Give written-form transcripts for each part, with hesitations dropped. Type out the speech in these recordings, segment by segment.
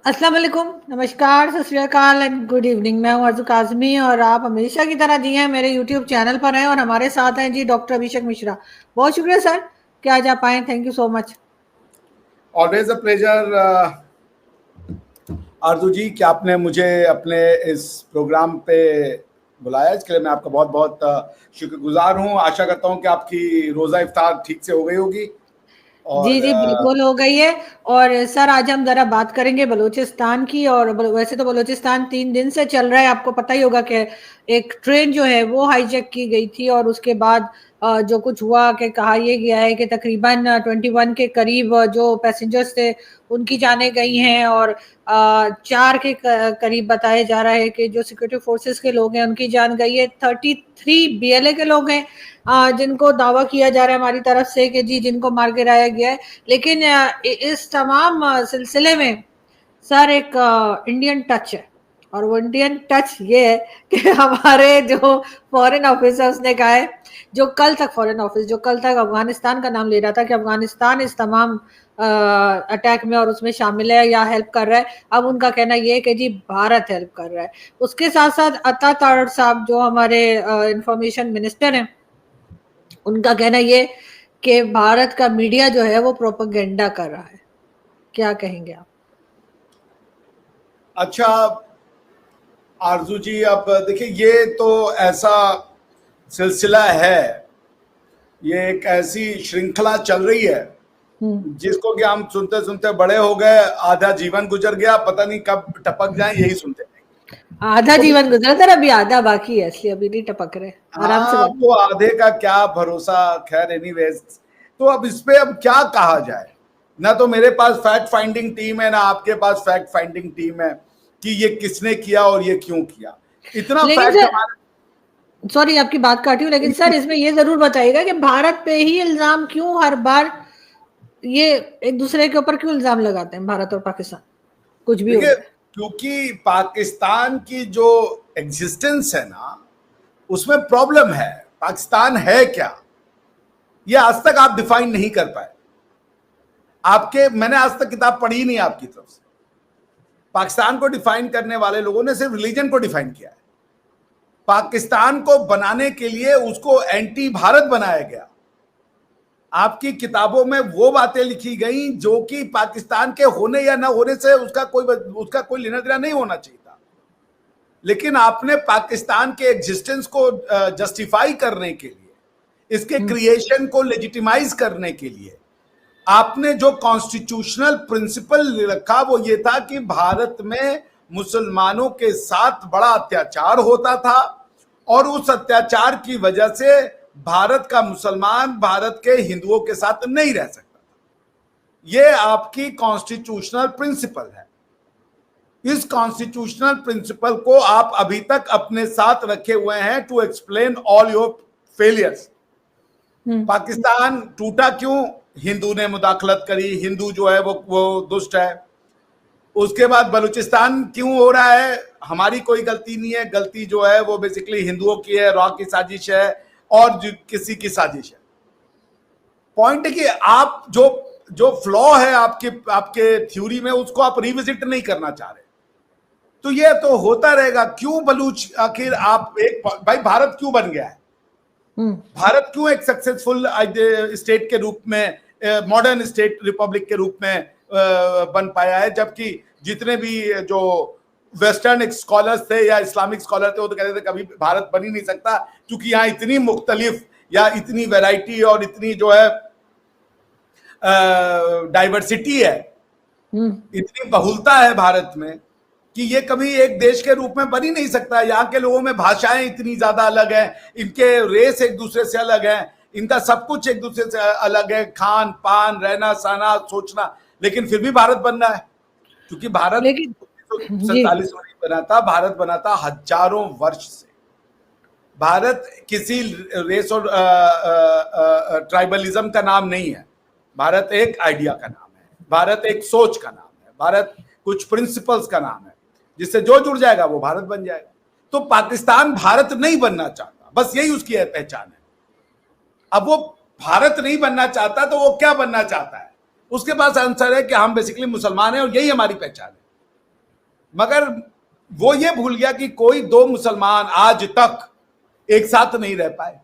अस्सलाम वालेकुम, नमस्कार, सत श्री अकाल एंड गुड इवनिंग। मैं हूँ अर्ज़ू काज़मी और आप हमेशा की तरह जी हैं मेरे यूट्यूब चैनल पर हैं और हमारे साथ हैं जी डॉक्टर अभिषेक मिश्रा। बहुत शुक्रिया सर कि आज आप आए, thank you so much. Always a pleasure आरजू जी कि आपने मुझे अपने इस प्रोग्राम पे बुलाया। इसके लिए मैं आपका बहुत बहुत शुक्रगुजार हूँ। आशा करता हूँ कि आपकी रोज़ा इफ्तार ठीक से हो गई होगी। जी, और जी, बिल्कुल हो गई है। और सर आज हम ज़रा बात करेंगे बलूचिस्तान की। और वैसे तो बलूचिस्तान 3 दिन से चल रहा है, आपको पता ही होगा कि एक ट्रेन जो है वो हाईजैक की गई थी और उसके बाद जो कुछ हुआ कि कहा ये गया है कि तकरीबन 21 के करीब जो पैसेंजर्स थे उनकी जानें गई हैं और 4 के करीब बताया जा रहा है कि जो सिक्योरिटी फोर्सेस के लोग हैं उनकी जान गई है। 33 बीएलए के लोग हैं जिनको दावा किया जा रहा है हमारी तरफ से कि जी जिनको मार गिराया गया है। लेकिन इस तमाम सिलसिले में सर एक इंडियन टच है और वो इंडियन टच ये है कि हमारे जो फॉरेन ऑफिस है उसने कहा है, जो कल तक फॉरेन ऑफिस जो कल तक अफगानिस्तान का नाम ले रहा था कि अफगानिस्तान इस तमाम अटैक में और उसमें शामिल है या हेल्प कर रहा है, अब उनका कहना ये है कि जी भारत हेल्प कर रहा है। उसके साथ साथ अता तारड़ साहब जो हमारे इंफॉर्मेशन मिनिस्टर हैं, उनका कहना ये कि भारत का मीडिया जो है वो प्रोपेगेंडा कर रहा है। क्या कहेंगे आप? अच्छा आरजू जी, अब देखिए ये तो ऐसा सिलसिला है, ये एक ऐसी श्रृंखला चल रही है जिसको कि हम सुनते सुनते बड़े हो गए, आधा जीवन गुजर गया, पता नहीं कब टपक जाए यही सुनते हैं। आधा तो जीवन गुजरा सर, अभी आधा बाकी है, इसलिए अभी नहीं टपक रहे, आराम से हाँ, बात। वो आधे का क्या भरोसा। खैर एनीवेज, तो अब इस पे अब क्या कहा जाए। ना तो मेरे पास फैक्ट फाइंडिंग टीम है, ना आपके पास फैक्ट फाइंडिंग टीम है कि ये किसने किया और ये क्यों किया। इतना लेकिन फैक्ट सर, हमारे सॉरी आपकी बात काटी हूँ, लेकिन सर इसमें ये जरूर बताइएगा कि भारत पे ही इल्जाम क्यों हर बार, ये एक दूसरे के ऊपर क्यों इल्जाम लगाते हैं भारत और पाकिस्तान, कुछ भी हो देखिए, जाए। क्योंकि पाकिस्तान की जो एग्जिस्टेंस है ना, उसमें प्रॉब्लम है। पाकिस्तान है क्या, ये आज तक आप डिफाइन नहीं कर पाए। मैंने आज तक किताब पढ़ी नहीं आपकी तरफ से। पाकिस्तान को डिफाइन करने वाले लोगों ने सिर्फ रिलीजन को डिफाइन किया है। पाकिस्तान को बनाने के लिए उसको एंटी भारत बनाया गया। आपकी किताबों में वो बातें लिखी गई जो कि पाकिस्तान के होने या ना होने से उसका कोई लेना देना नहीं होना चाहिए था। लेकिन आपने पाकिस्तान के एग्जिस्टेंस को जस्टिफाई करने के लिए, इसके क्रिएशन को लेजिटिमाइज करने के लिए आपने जो कॉन्स्टिट्यूशनल प्रिंसिपल रखा वो ये था कि भारत में मुसलमानों के साथ बड़ा अत्याचार होता था और उस अत्याचार की वजह से भारत का मुसलमान भारत के हिंदुओं के साथ नहीं रह सकता था। ये आपकी कॉन्स्टिट्यूशनल प्रिंसिपल है। इस कॉन्स्टिट्यूशनल प्रिंसिपल को आप अभी तक अपने साथ रखे हुए हैं to explain all your failures. Pakistan टूटा क्यों? हिंदू ने मुदाखलत करी, हिंदू जो है वो दुष्ट है। उसके बाद बलूचिस्तान क्यों हो रहा है? हमारी कोई गलती नहीं है, गलती जो है वो बेसिकली हिंदुओं की है, रॉ की साजिश है और किसी की साजिश है। पॉइंट है कि आप जो जो फ्लॉ है आपके थ्योरी में, उसको आप रिविजिट नहीं करना चाह रहे। तो ये तो होता रहेगा। क्यों बलूच, आखिर आप एक भाई भारत क्यों बन गया है? भारत क्यों एक सक्सेसफुल स्टेट के रूप में, मॉडर्न स्टेट रिपब्लिक के रूप में बन पाया है? जबकि जितने भी जो वेस्टर्न स्कॉलर्स थे या इस्लामिक स्कॉलर थे वो तो कहते थे कभी भारत बन ही नहीं सकता, क्योंकि यहाँ इतनी मुख्तलिफ या इतनी वैरायटी और इतनी जो है डाइवर्सिटी है, इतनी बहुलता है भारत में कि ये कभी एक देश के रूप में बन ही नहीं सकता। यहाँ के लोगों में भाषाएं इतनी ज्यादा अलग हैं, इनके रेस एक दूसरे से अलग है, इनका सब कुछ एक दूसरे से अलग है, खान पान, रहना सहना, सोचना, लेकिन फिर भी भारत बन रहा है। क्योंकि भारत लेकिन 1947 में नहीं बना था, भारत बना था हजारों वर्ष से। भारत किसी रेस और ट्राइबलिज्म का नाम नहीं है। भारत एक आइडिया का नाम है, भारत एक सोच का नाम है, भारत कुछ प्रिंसिपल्स का नाम है, जिससे जो जुड़ जाएगा वो भारत बन जाएगा। तो पाकिस्तान भारत नहीं बनना चाहता, बस यही उसकी पहचान है। अब वो भारत नहीं बनना चाहता तो वो क्या बनना चाहता है? उसके पास आंसर है कि हम बेसिकली मुसलमान हैं और यही हमारी पहचान है। मगर वो ये भूल गया कि कोई दो मुसलमान आज तक एक साथ नहीं रह पाए।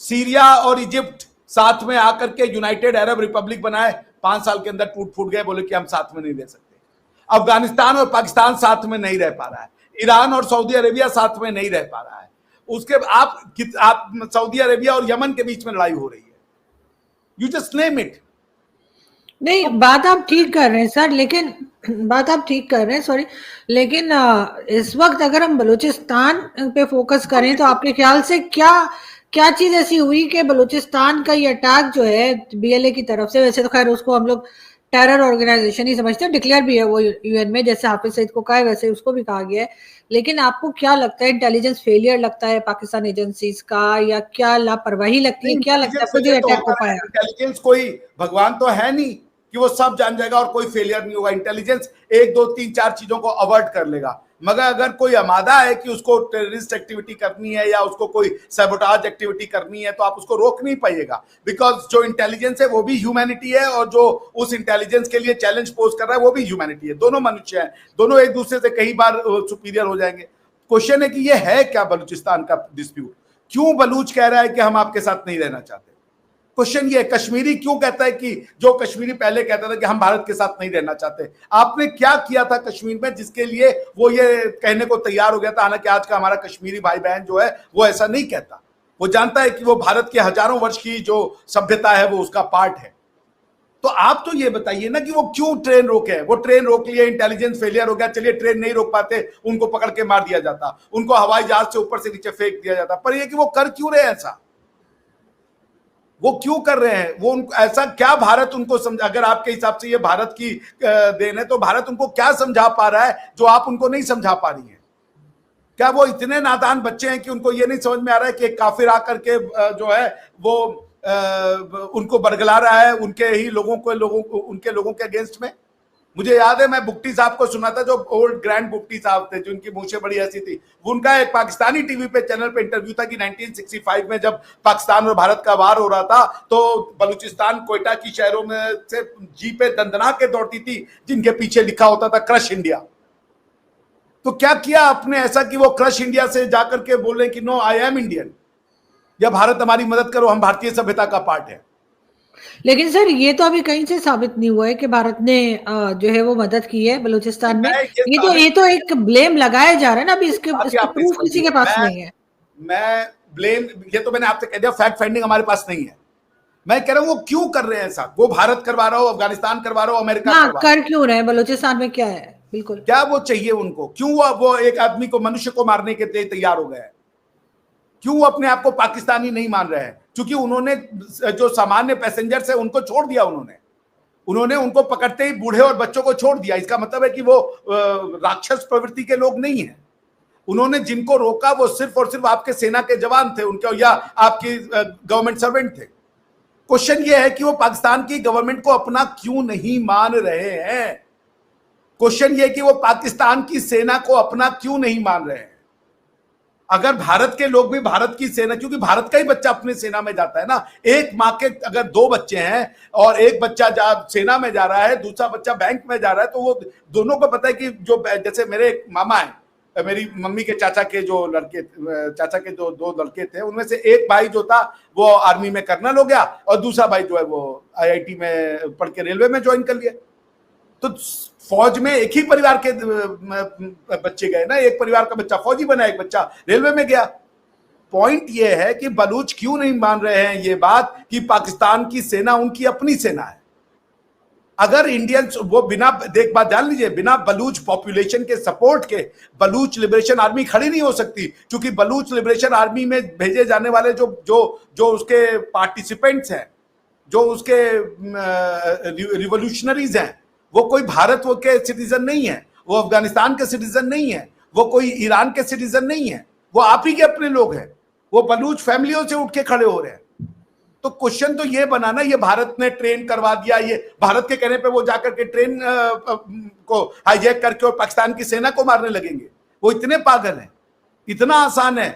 सीरिया और इजिप्ट साथ में आकर के यूनाइटेड अरब रिपब्लिक बनाए, 5 साल के अंदर टूट फूट गए, बोले कि हम साथ में नहीं रह सकते। अफगानिस्तान और पाकिस्तान साथ में नहीं रह पा रहा है, ईरान और सऊदी अरेबिया साथ में नहीं रह पा रहा है। उसके आप सऊदी अरेबिया और यमन के बीच में लड़ाई हो रही है, यू जस्ट नेम इट। नहीं, बात आप ठीक कर रहे हैं सर, लेकिन बात आप ठीक कर रहे हैं, सॉरी, लेकिन इस वक्त अगर हम बलूचिस्तान पे फोकस करें तो आपके ख्याल से क्या क्या चीज ऐसी हुई कि बलूचिस्तान का ये अटैक जो है बीएलए की तरफ से, वैसे तो खैर उसको हम लोग टेरर ऑर्गेनाइजेशन ही समझते हैं, डिक्लेयर भी है वो यूएन में, जैसे हाफिज सईद को कहा है वैसे उसको भी कहा गया है। लेकिन आपको क्या लगता है, इंटेलिजेंस फेलियर लगता है पाकिस्तान एजेंसीज का, या क्या लापरवाही लगती है, क्या लगता है आपको जो अटैक हो पाया? इंटेलिजेंस कोई भगवान तो है नहीं कि वो सब जान जाएगा और कोई फेलियर नहीं होगा। इंटेलिजेंस 1 2 3 4 चीजों को अवॉइड कर लेगा, मगर अगर कोई आमादा है कि उसको टेररिस्ट एक्टिविटी करनी है या उसको कोई सैबोटाज एक्टिविटी करनी है, तो आप उसको रोक नहीं पाइएगा। बिकॉज जो इंटेलिजेंस है वो भी ह्यूमैनिटी है, और जो उस इंटेलिजेंस के लिए चैलेंज पोज कर रहा है वो भी ह्यूमैनिटी है। दोनों मनुष्य हैं, दोनों एक दूसरे से कई बार सुपीरियर हो जाएंगे। क्वेश्चन है कि ये है क्या बलूचिस्तान का डिस्प्यूट? क्यों बलूच कह रहा है कि हम आपके साथ नहीं रहना चाहते? क्वेश्चन ये, कश्मीरी क्यों कहता है कि जो कश्मीरी पहले कहता था कि हम भारत के साथ नहीं रहना चाहते? आपने क्या किया था कश्मीर में जिसके लिए वो ये कहने को तैयार हो गया था? हालांकि आज का हमारा कश्मीरी भाई बहन जो है वो ऐसा नहीं कहता, वो जानता है कि वो भारत के हजारों वर्ष की जो सभ्यता है वो उसका पार्ट है। तो आप तो ये बताइए ना कि वो क्यों ट्रेन रोके? वो ट्रेन रोक लिए, इंटेलिजेंस फेलियर हो गया, चलिए ट्रेन नहीं रोक पाते, उनको पकड़ के मार दिया जाता, उनको हवाई जहाज से ऊपर से नीचे फेंक दिया जाता। पर ये कि वो कर क्यों रहे ऐसा? वो क्यों कर रहे हैं? वो ऐसा क्या भारत उनको समझ, अगर आपके हिसाब से ये भारत की देन है, तो भारत उनको क्या समझा पा रहा है जो आप उनको नहीं समझा पा रही हैं? क्या वो इतने नादान बच्चे हैं कि उनको ये नहीं समझ में आ रहा है कि एक काफिर आकर के जो है वो उनको बरगला रहा है उनके ही उनके लोगों के अगेंस्ट में? मुझे याद है, मैं बुक्टी साहब को सुना था, जो ओल्ड ग्रैंड बुक्टी साहब थे, जिनकी मूछें बड़ी ऐसी थी। उनका एक पाकिस्तानी टीवी पे चैनल पे इंटरव्यू था कि 1965 में जब पाकिस्तान और भारत का वार हो रहा था, तो बलूचिस्तान कोयटा की शहरों में से जीपें दंदना के दौड़ती थी जिनके पीछे लिखा होता था क्रश इंडिया। तो क्या किया आपने ऐसा कि वो क्रश इंडिया से जाकर के बोल रहे कि नो आई एम इंडियन, या भारत हमारी मदद करो, हम भारतीय सभ्यता का पार्ट है? लेकिन सर ये तो अभी कहीं से साबित नहीं हुआ है कि भारत ने जो है वो मदद की है बलूचिस्तान में। ये तो एक ब्लेम लगाया जा रहा है ना, अभी इसके प्रूफ किसी के पास नहीं है। मैं ब्लेम, ये तो मैंने आपसे कह दिया, फैक्ट फाइंडिंग हमारे पास नहीं है। मैं कह रहा हूं वो क्यों कर रहे हैं ऐसा? वो भारत करवा रहा हो, अफगानिस्तान करवा रहा हो, अमेरिका करवा रहा हो, कर क्यों रहे हैं? बलूचिस्तान में क्या है? बिल्कुल, क्या वो चाहिए उनको? क्यों वो एक आदमी को, मनुष्य को मारने के लिए तैयार हो गए? क्यों वो अपने आप को पाकिस्तानी नहीं मान रहे हैं? क्योंकि उन्होंने जो सामान्य पैसेंजर्स है उनको छोड़ दिया, उन्होंने उनको पकड़ते ही बूढ़े और बच्चों को छोड़ दिया। इसका मतलब है कि वो राक्षस प्रवृत्ति के लोग नहीं है। उन्होंने जिनको रोका वो सिर्फ और सिर्फ आपके सेना के जवान थे, उनके, या आपकी गवर्नमेंट सर्वेंट थे। क्वेश्चन ये है कि वो पाकिस्तान की गवर्नमेंट को अपना क्यों नहीं मान रहे हैं? क्वेश्चन ये है कि वो पाकिस्तान की सेना को अपना क्यों नहीं मान रहे हैं? अगर भारत के लोग भी भारत की सेना, क्योंकि भारत का ही बच्चा अपनी सेना में जाता है ना, एक माँ के अगर 2 बच्चे हैं और एक बच्चा सेना में जा रहा है, दूसरा बच्चा बैंक में जा रहा है, तो वो दोनों को पता है कि जो, जैसे मेरे मामा है, मेरी मम्मी के चाचा के जो लड़के, चाचा के जो 2 लड़के थे, उनमें से एक भाई जो था वो आर्मी में कर्नल हो गया, और दूसरा भाई जो है वो IIT में पढ़ के रेलवे में ज्वाइन कर लिया। तो फौज में एक ही परिवार के बच्चे गए ना, एक परिवार का बच्चा फौजी बना, एक बच्चा रेलवे में गया। पॉइंट ये है कि बलूच क्यों नहीं मान रहे हैं ये बात कि पाकिस्तान की सेना उनकी अपनी सेना है। अगर इंडियंस वो बिना, देख बात जान लीजिए, बिना बलूच पॉपुलेशन के सपोर्ट के बलूच लिबरेशन आर्मी खड़ी नहीं हो सकती, क्योंकि बलूच लिबरेशन आर्मी में भेजे जाने वाले जो उसके पार्टिसिपेंट्स हैं, जो उसके रिवोल्यूशनरीज हैं, वो कोई भारत के सिटीजन नहीं है, वो अफगानिस्तान के सिटीजन नहीं है, वो कोई ईरान के सिटीजन नहीं है, वो आप ही के अपने लोग हैं। वो बलूच फैमिलियों से उठ के खड़े हो रहे हैं। तो क्वेश्चन तो ये बना ना, ये भारत ने ट्रेन करवा दिया, ये भारत के कहने पे वो जाकर के ट्रेन को हाईजैक करके और पाकिस्तान की सेना को मारने लगेंगे। वो इतने पागल हैं, इतना आसान है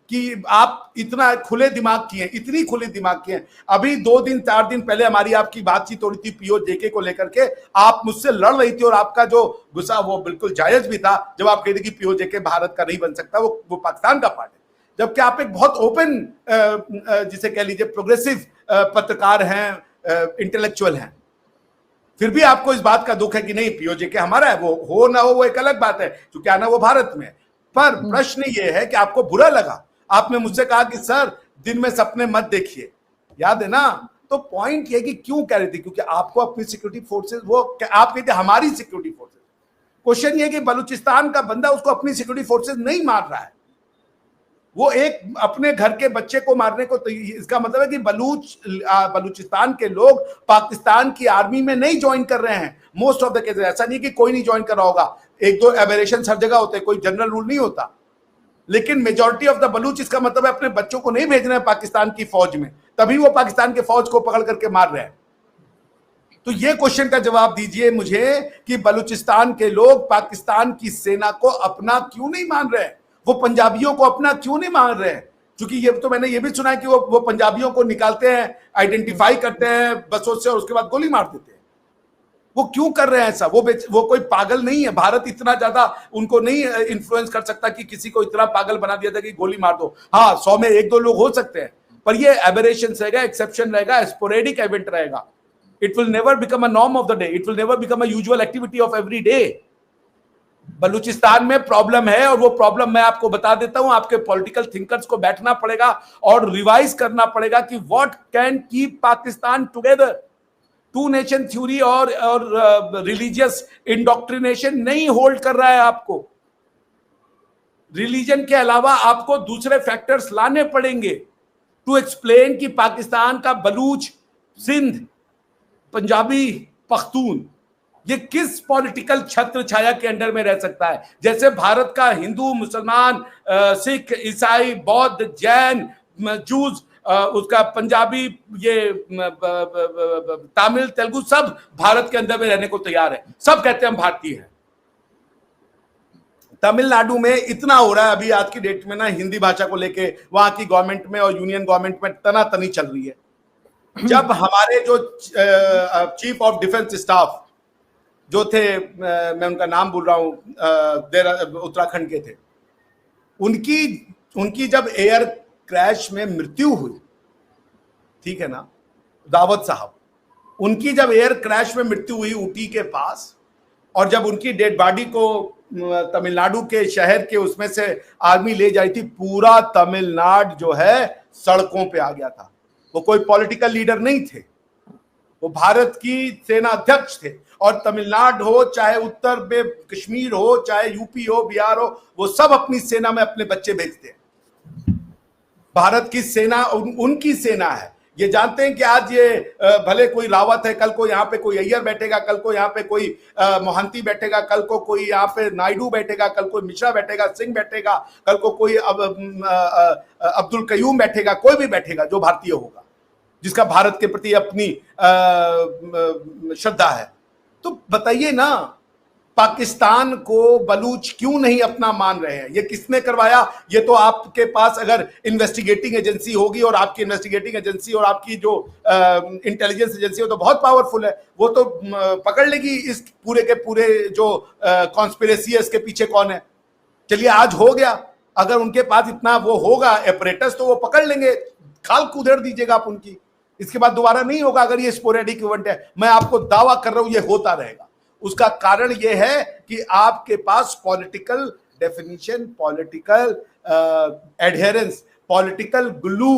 कि आप इतना खुले दिमाग की हैं, इतनी खुले दिमाग की हैं। अभी 2 दिन 4 दिन पहले हमारी आपकी बातचीत हो रही थी पीओ जेके को लेकर के, आप मुझसे लड़ रही थी और आपका जो गुस्सा वो बिल्कुल जायज भी था जब आप कह रही थी कि पीओ जेके भारत का नहीं बन सकता, वो पाकिस्तान का पार्ट है। जबकि आप एक बहुत ओपन जिसे कह लीजिए प्रोग्रेसिव पत्रकार हैं, इंटेलेक्चुअल हैं, फिर भी आपको इस बात का दुख है कि नहीं पीओ जेके हमारा है। वो हो ना हो वो एक अलग बात है, क्योंकि आना वो भारत में है। पर प्रश्न ये है कि आपको बुरा लगा, आपने मुझसे कहा कि सर दिन में सपने मत देखिए, याद है ना? तो पॉइंट ये कि क्यों कह रही थी, क्योंकि आपको अपनी सिक्योरिटी फोर्सेस, वो आप कहते हमारी सिक्योरिटी फोर्सेस, क्वेश्चन ये कि बलूचिस्तान का बंदा उसको अपनी सिक्योरिटी फोर्सेस नहीं मार रहा है, वो एक अपने घर के बच्चे को मारने को, तो इसका मतलब है कि बलूचिस्तान के लोग पाकिस्तान की आर्मी में नहीं ज्वाइन कर रहे हैं। मोस्ट ऑफ द केसेस, ऐसा नहीं कि कोई नहीं ज्वाइन कर रहा होगा, एक दो एबेरेशन हर जगह होते हैं, कोई जनरल रूल नहीं होता, लेकिन मेजॉरिटी ऑफ द बलूच, इसका मतलब है अपने बच्चों को नहीं भेज रहे हैं पाकिस्तान की फौज में, तभी वो पाकिस्तान के फौज को पकड़ करके मार रहे हैं। तो ये क्वेश्चन का जवाब दीजिए मुझे कि बलूचिस्तान के लोग पाकिस्तान की सेना को अपना क्यों नहीं मान रहे हैं, वो पंजाबियों को अपना क्यों नहीं मान रहे हैं? क्योंकि ये तो मैंने ये भी सुना है कि वो पंजाबियों को निकालते हैं, आइडेंटिफाई करते हैं बसों से और उसके बाद गोली मार देते हैं। वो क्यों कर रहे हैं ऐसा? वो कोई पागल नहीं है, भारत इतना ज्यादा उनको नहीं इन्फ्लुएंस कर सकता कि किसी को इतना पागल बना दिया था कि गोली मार दो। हाँ, 100 में 1-2 लोग हो सकते हैं, पर ये एबरेशन रहेगा, एक्सेप्शन रहेगा, स्पोरेडिक इवेंट रहेगा। It will never become a norm of the day, it will never become a usual activity of every day. Balochistan में प्रॉब्लम है, और वो प्रॉब्लम मैं आपको बता देता हूं, आपके पॉलिटिकल थिंकर्स को बैठना पड़ेगा और रिवाइज करना पड़ेगा कि what can keep Pakistan together. Two nation theory और रिलीजियस इंडोक्ट्रिनेशन नहीं होल्ड कर रहा है आपको। रिलीजन के अलावा आपको दूसरे फैक्टर्स लाने पड़ेंगे टू एक्सप्लेन कि पाकिस्तान का बलूच, सिंध, पंजाबी, पख्तून ये किस पॉलिटिकल छत्र छाया के अंडर में रह सकता है। जैसे भारत का हिंदू, मुसलमान, सिख, ईसाई, बौद्ध, जैन, जूस, उसका पंजाबी, ये तमिल, तेलुगु, सब भारत के अंदर में रहने को तैयार है, सब कहते हैं हम भारतीय हैं। तमिलनाडु में इतना हो रहा है अभी आज की डेट में ना, हिंदी भाषा को लेके वहां की गवर्नमेंट में और यूनियन गवर्नमेंट में तनातनी चल रही है। जब हमारे जो चीफ ऑफ डिफेंस स्टाफ जो थे, मैं उनका नाम भूल रहा हूं, उत्तराखंड के थे, उनकी जब एयर क्रैश में मृत्यु हुई, ठीक है ना, दावत साहब, उनकी जब एयर क्रैश में मृत्यु हुई ऊटी के पास, और जब उनकी डेड बॉडी को तमिलनाडु के शहर के उसमें से आर्मी ले जाई थी, पूरा तमिलनाडु जो है सड़कों पे आ गया था। वो कोई पॉलिटिकल लीडर नहीं थे, वो भारत की सेना अध्यक्ष थे। और तमिलनाडु हो, चाहे उत्तर में कश्मीर हो, चाहे यूपी हो, बिहार हो, वो सब अपनी सेना में अपने बच्चे भेजते हैं। भारत की सेना उनकी सेना है। ये जानते हैं कि आज ये भले कोई रावत है, कल को यहाँ पे कोई अय्यर बैठेगा, कल को यहाँ पे कोई मोहंती बैठेगा, कल को कोई यहाँ पे नायडू बैठेगा, कल को मिश्रा बैठेगा, सिंह बैठेगा, कल को कोई अब्दुल कयूम बैठेगा, कोई भी बैठेगा जो भारतीय होगा, जिसका भारत के प्रति अपनी श्रद्धा है। तो बताइए ना, पाकिस्तान को बलूच क्यों नहीं अपना मान रहे हैं? ये किसने करवाया? ये तो आपके पास अगर इन्वेस्टिगेटिंग एजेंसी होगी, और आपकी इन्वेस्टिगेटिंग एजेंसी और आपकी जो इंटेलिजेंस एजेंसी हो तो बहुत पावरफुल है, वो तो पकड़ लेगी इस पूरे के पूरे जो कॉन्स्पिरेसी है, इसके पीछे कौन है। चलिए आज हो गया, अगर उनके पास इतना वो होगा एपरेटस तो वो पकड़ लेंगे, खाल कुदेड़ दीजिएगा आप उनकी, इसके बाद दोबारा नहीं होगा। अगर ये स्पोरेडिक इवेंट है, मैं आपको दावा कर रहा हूं ये होता रहेगा। उसका कारण यह है कि आपके पास political definition, political adherence, political glue,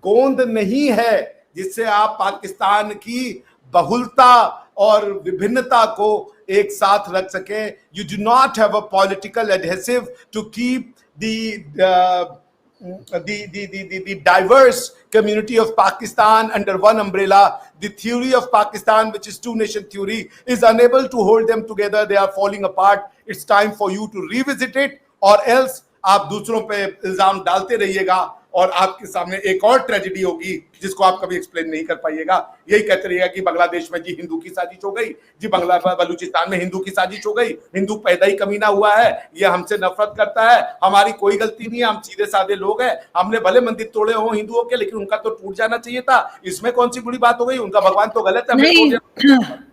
गोंद नहीं है जिससे आप पाकिस्तान की बहुलता और विभिन्नता को एक साथ रख सकें। You do not have a political adhesive to keep the diverse community of Pakistan under one umbrella. The theory of Pakistan, which is two nation theory, is unable to hold them together. They are falling apart. It's time for you to revisit it, or else आप दूसरों पे इल्जाम डालते रहिएगा और आपके सामने एक और ट्रेजेडी होगी जिसको आप कभी एक्सप्लेन नहीं कर पाइएगा। यही कहते रहिएगा कि बांग्लादेश में जी हिंदू की साजिश हो गई, जी बलूचिस्तान में हिंदू की साजिश हो गई, हिंदू पैदा ही कमीना हुआ है, ये हमसे नफरत करता है, हमारी कोई गलती नहीं है, हम सीधे साधे लोग हैं, हमने भले मंदिर तोड़े हो हिंदुओं के, लेकिन उनका तो टूट जाना चाहिए था, इसमें कौन सी बुरी बात हो गई, उनका भगवान तो गलत है, नहीं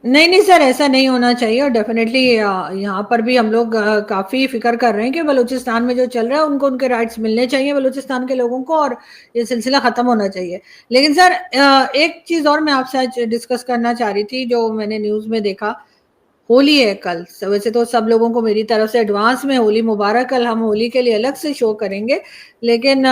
नहीं नहीं सर, ऐसा नहीं होना चाहिए। और डेफिनेटली यहाँ पर भी हम लोग काफी फिक्र कर रहे हैं कि बलूचिस्तान में जो चल रहा है उनको उनके राइट्स मिलने चाहिए बलूचिस्तान के लोगों को, और ये सिलसिला खत्म होना चाहिए। लेकिन सर एक चीज और मैं आपसे आज डिस्कस करना चाह रही थी, जो मैंने न्यूज में देखा। होली है कल, वैसे तो सब लोगों को मेरी तरफ से एडवांस में होली मुबारक। कल हम होली के लिए अलग से शो करेंगे, लेकिन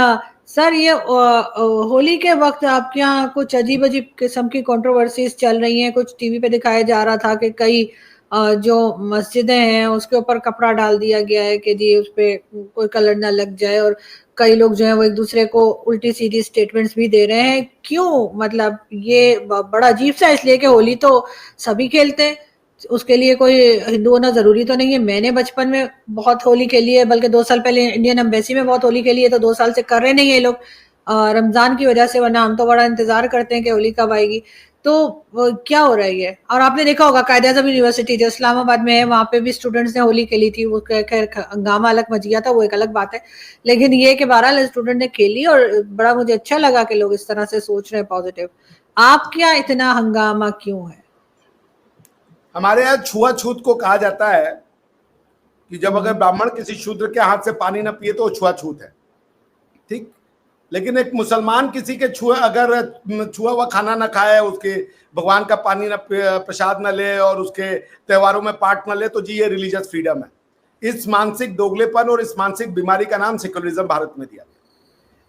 सर ये होली के वक्त आपके यहाँ कुछ अजीब अजीब किस्म की कंट्रोवर्सीज चल रही हैं। कुछ टीवी पे दिखाया जा रहा था कि कई जो मस्जिदें हैं उसके ऊपर कपड़ा डाल दिया गया है कि जी उस पे कोई कलर ना लग जाए, और कई लोग जो है वो एक दूसरे को उल्टी सीधी स्टेटमेंट्स भी दे रहे हैं। क्यों, मतलब ये बड़ा अजीब सा, इसलिए कि होली तो सभी खेलते हैं, उसके लिए कोई हिंदू होना जरूरी तो नहीं है। मैंने बचपन में बहुत होली खेली है, बल्कि 2 साल पहले इंडियन एम्बेसी में बहुत होली खेली है, तो 2 साल से कर रहे नहीं है ये लोग रमजान की वजह से, वरना हम तो बड़ा इंतजार करते हैं कि होली कब आएगी। तो क्या हो रहा है ये? और आपने देखा होगा कायदे आज़म यूनिवर्सिटी जो इस्लामाबाद में है, वहां पे भी स्टूडेंट्स ने होली खेली थी। वो खैर हंगामा अलग मच गया था, वो एक अलग बात है, लेकिन ये कि बहरहाल स्टूडेंट ने खेली और बड़ा मुझे अच्छा लगा कि लोग इस तरह से सोच रहे हैं पॉजिटिव। आप क्या इतना हंगामा क्यों है? हमारे यहाँ छुआछूत को कहा जाता है कि जब अगर ब्राह्मण किसी शूद्र के हाथ से पानी न पिए तो वो छुआछूत है, ठीक। लेकिन एक मुसलमान किसी के अगर छुआ हुआ खाना न खाए, उसके भगवान का पानी न प्रसाद न ले और उसके त्योहारों में पार्ट न ले, तो जी ये रिलीजियस फ्रीडम है। इस मानसिक दोगलेपन और इस मानसिक बीमारी का नाम सेक्युलरिज्म भारत में दिया।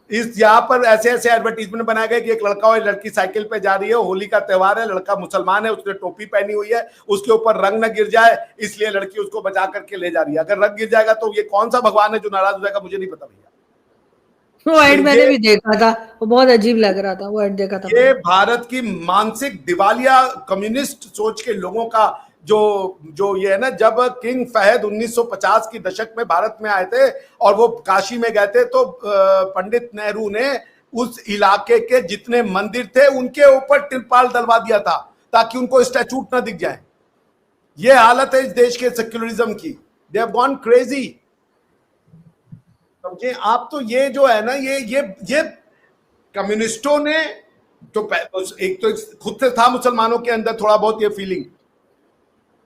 इस यहाँ पर ऐसे ऐसे एडवर्टीजमेंट बनाए गए कि एक लड़का और लड़की साइकिल पे जा रही है, होली का त्योहार है, लड़का मुसलमान है, उसने टोपी पहनी हुई है, उसके ऊपर रंग न गिर जाए इसलिए लड़की उसको बचा करके ले जा रही है। अगर रंग गिर जाएगा तो ये कौन सा भगवान है जो नाराज हो जाएगा, मुझे नहीं पता भैया। वो एड मैंने भी देखा था, वो बहुत अजीब लग रहा था, वो एड देखा था। ये भारत की मानसिक दिवालिया कम्युनिस्ट सोच के लोगों का जो ये है ना, जब किंग फहद 1950 की दशक में भारत में आए थे और वो काशी में गए थे, तो पंडित नेहरू ने उस इलाके के जितने मंदिर थे उनके ऊपर तिरपाल डलवा दिया था ताकि उनको स्टैच्यूट न दिख जाए। ये हालत है इस देश के सेक्युलरिज्म की। दे हैव गॉन क्रेजी, समझे आप। तो ये जो है ना, ये कम्युनिस्टों ने तो एक तो खुद से था मुसलमानों के अंदर थोड़ा बहुत ये फीलिंग,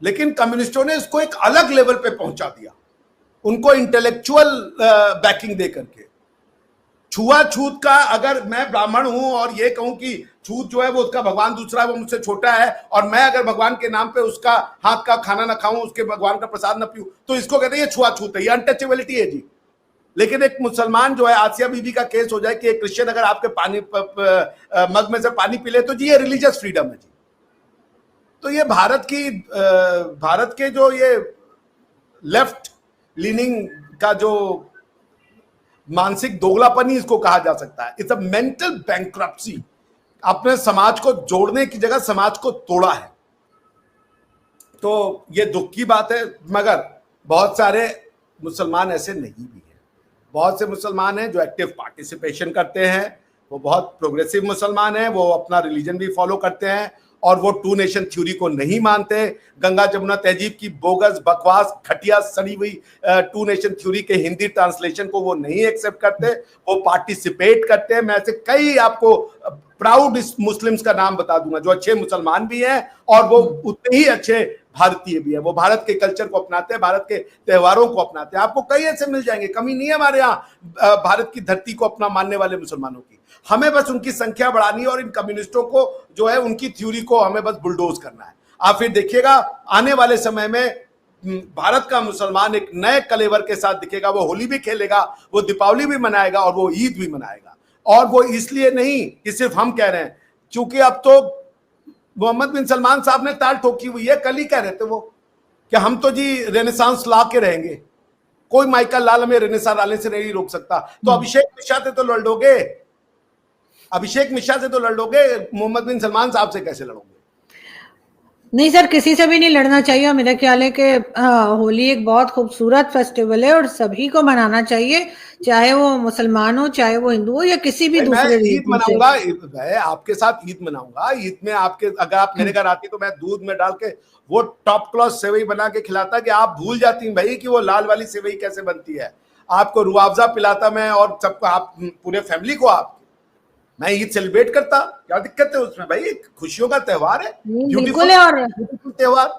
लेकिन कम्युनिस्टों ने इसको एक अलग लेवल पे पहुंचा दिया, उनको इंटेलेक्चुअल बैकिंग दे करके। छुआछूत का, अगर मैं ब्राह्मण हूं और ये कहूं कि छूत जो है वो उसका भगवान दूसरा है, वो मुझसे छोटा है, और मैं अगर भगवान के नाम पे उसका हाथ का खाना ना खाऊं, उसके भगवान का प्रसाद ना पीऊं, तो इसको कहते हैं ये छुआछूत है, ये अनटचेबिलिटी है जी। लेकिन एक मुसलमान जो है, आसिया बीबी का केस हो जाए कि एक क्रिश्चियन अगर आपके पानी मग में से पानी पी ले, तो जी ये रिलीजियस फ्रीडम है जी। तो ये भारत के जो ये लेफ्ट लीनिंग का जो मानसिक दोगलापन ही इसको कहा जा सकता है। It's a mental bankruptcy. अपने समाज को जोड़ने की जगह समाज को तोड़ा है। तो ये दुख की बात है, मगर बहुत सारे मुसलमान ऐसे नहीं भी हैं। बहुत से मुसलमान हैं जो एक्टिव पार्टिसिपेशन करते हैं, वो बहुत प्रोग्रेसिव मुसलमान हैं, वो अपना रिलीजन भी फॉलो करते हैं और वो 2 नेशन थ्योरी को नहीं मानते। गंगा जमुना तहजीब की बोगस बकवास घटिया सड़ी हुई 2 नेशन थ्योरी के हिंदी ट्रांसलेशन को वो नहीं एक्सेप्ट करते, वो पार्टिसिपेट करते हैं। मैं ऐसे कई आपको प्राउड मुस्लिम्स का नाम बता दूंगा जो अच्छे मुसलमान भी हैं और वो उतने ही अच्छे भारतीय भी है। वो भारत के कल्चर को अपनाते हैं, भारत के त्योहारों को अपनाते हैं। आपको कई ऐसे मिल जाएंगे, कमी नहीं है हमारे यहाँ भारत की धरती को अपना मानने वाले मुसलमानों की। हमें बस उनकी संख्या बढ़ानी है और इन कम्युनिस्टों को जो है उनकी थ्योरी को हमें बस बुलडोज करना है। आप फिर देखिएगा आने वाले समय में भारत का मुसलमान एक नए कलेवर के साथ दिखेगा। वो होली भी खेलेगा, वो दीपावली भी मनाएगा और वो ईद भी मनाएगा। और वो इसलिए नहीं कि सिर्फ हम कह रहे हैं, क्योंकि अब तो मोहम्मद बिन सलमान साहब ने ताल ठोकी हुई है। कल ही कह रहे थे वो कि हम तो जी रेनेसांस ला के रहेंगे, कोई माइकल लाल हमें रेनेसांस लाने से नहीं रोक सकता। तो अभिषेक मिश्रा से तो लड़ लोगे, अभिषेक मिश्रा से तो लड़ लोगे, मोहम्मद बिन सलमान साहब से कैसे लड़ोगे? नहीं सर, किसी से भी नहीं लड़ना चाहिए। और मेरा ख्याल है कि होली एक बहुत खूबसूरत फेस्टिवल है और सभी को मनाना चाहिए, चाहे वो मुसलमान हो, चाहे वो हिंदू हो, या किसी भी भाई मैं दूसरे ईद रिलीजन से। मनाऊंगा, मैं आपके साथ ईद मनाऊंगा। ईद में आपके, अगर आप मेरे घर आती तो मैं दूध में डाल के वो टॉप क्लास सेवई बना के खिलाता कि आप भूल जाती भाई कि वो लाल वाली सेवई कैसे बनती है। आपको रुआवजा पिलाता मैं, और सबको, आप पूरे फैमिली को, आप, मैं ईद सेलिब्रेट करता। क्या दिक्कत है उसमें भाई? खुशियों का त्योहार है, बिल्कुल ब्यूटीफुल है। और ब्यूटीफुल त्योहार।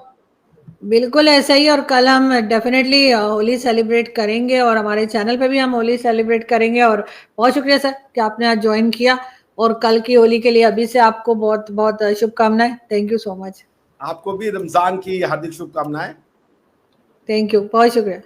बिल्कुल ऐसा ही। और कल हम डेफिनेटली होली सेलिब्रेट करेंगे और हमारे चैनल पे भी हम होली सेलिब्रेट करेंगे। और बहुत शुक्रिया सर कि आपने आज ज्वाइन किया, और कल की होली के लिए अभी से आपको बहुत बहुत शुभकामनाएं। Thank you so much. आपको भी रमजान की हार्दिक शुभकामनाएं। थैंक यू, बहुत शुक्रिया।